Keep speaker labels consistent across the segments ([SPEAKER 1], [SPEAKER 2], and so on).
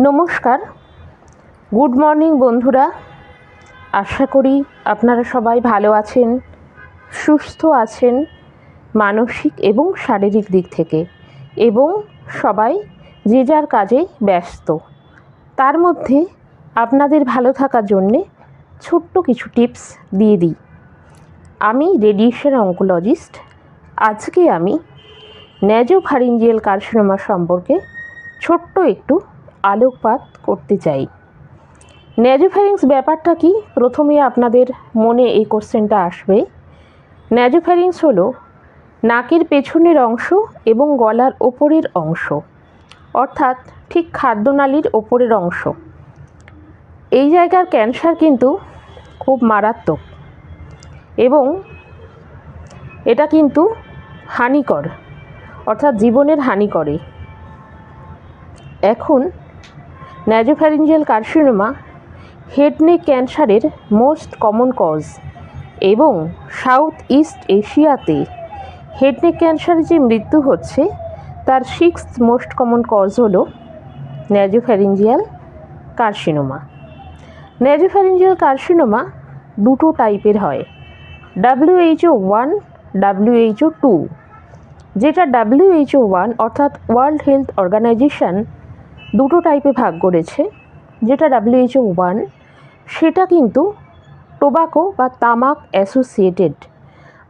[SPEAKER 1] নমস্কার, good morning বন্ধুরা। আশা করি আপনারা সবাই ভালো আছেন, সুস্থ আছেন মানসিক এবং শারীরিক দিক থেকে, এবং সবাই যে যার কাজে ব্যস্ত। তার মধ্যে আপনাদের ভালো থাকার জন্যে ছোট্ট কিছু টিপস দিয়ে দিই। আমি রেডিয়েশন অঙ্কোলজিস্ট। আজকে আমি ন্যাজোফ্যারিঞ্জিয়াল কার্সিনোমা সম্পর্কে ছোট্ট একটু আলোকপাত করতে চাই। ন্যাজোফ্যারিংস ব্যাপারটা কি, প্রথমে আপনাদের মনে এই কোশ্চেনটা আসবে। ন্যাজোফ্যারিংস হলো নাকের পেছনের অংশ এবং গলার ওপরের অংশ, অর্থাৎ ঠিক খাদ্যনালীর ওপরের অংশ। এই জায়গার ক্যান্সার কিন্তু খুব মারাত্মক এবং এটা কিন্তু হানিকর, অর্থাৎ জীবনের হানি করে। এখন ন্যাজোফ্যারিঞ্জিয়াল কার্সিনোমা হেড নেক ক্যান্সারের মোস্ট কমন কজ, এবং সাউথ ইস্ট এশিয়াতে হেড নেক ক্যান্সারে যে মৃত্যু হচ্ছে তার 6th মোস্ট কমন কজ হলো ন্যাজোফ্যারিঞ্জিয়াল কার্সিনোমা। ন্যাজোফ্যারিঞ্জিয়াল কার্সিনোমা দুটো টাইপের হয়, WHO1, WHO2। যেটা WHO1 অর্থাৎ ওয়ার্ল্ড হেলথ অর্গানাইজেশন দুটো টাইপে ভাগ করেছে। যেটা WHO1 সেটা কিন্তু টোবাকো বা তামাক অ্যাসোসিয়েটেড,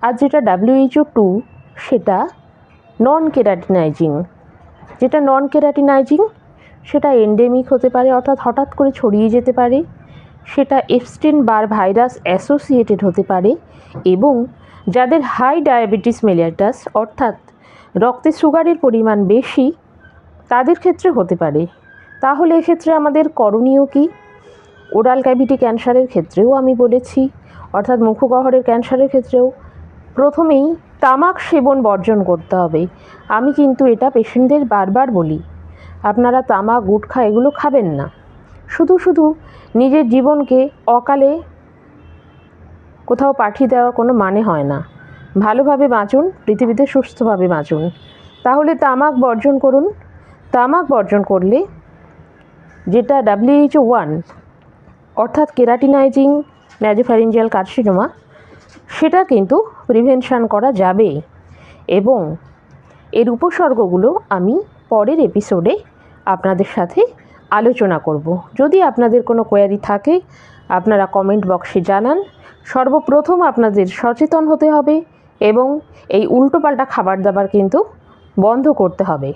[SPEAKER 1] আর যেটা WHO2 সেটা নন কেরাটিনাইজিং। যেটা নন কেরাটিনাইজিং সেটা এন্ডেমিক হতে পারে, অর্থাৎ হঠাৎ করে ছড়িয়ে যেতে পারে, সেটা এপস্টিন বার ভাইরাস অ্যাসোসিয়েটেড হতে পারে, এবং যাদের হাই ডায়াবেটিস মেলিটাস অর্থাৎ রক্তে সুগারের পরিমাণ বেশি তাদের ক্ষেত্রে হতে পারে। তাহলে এক্ষেত্রে আমাদের করণীয় কী? ওরাল ক্যাভিটি ক্যান্সারের ক্ষেত্রেও আমি বলেছি, অর্থাৎ মুখগহ্বরের ক্যান্সারের ক্ষেত্রেও প্রথমেই তামাক সেবন বর্জন করতে হবে। আমি কিন্তু এটা পেশেন্টদের বারবার বলি, আপনারা তামাক, গুটখা এগুলো খাবেন না। শুধু নিজের জীবনকে অকালে কোথাও পাঠিয়ে দেওয়ার কোনো মানে হয় না। ভালোভাবে বাঁচুন, পৃথিবীতে সুস্থভাবে বাঁচুন। তাহলে তামাক বর্জন করুন। তামাক বর্জন করলে যেটা WHO1 অর্থাৎ কেরাটিনাইজিং ন্যাজোফ্যারিঞ্জিয়াল কার্সিনোমা সেটা কিন্তু প্রিভেনশন করা যাবে, এবং এর উপসর্গগুলো আমি পরের এপিসোডে আপনাদের সাথে আলোচনা করব। যদি আপনাদের কোনো কোয়ারি থাকে আপনারা কমেন্ট বক্সে জানান। সর্বপ্রথম আপনাদের সচেতন হতে হবে এবং এই উল্টোপাল্টা খাবার দাবার কিন্তু বন্ধ করতে হবে।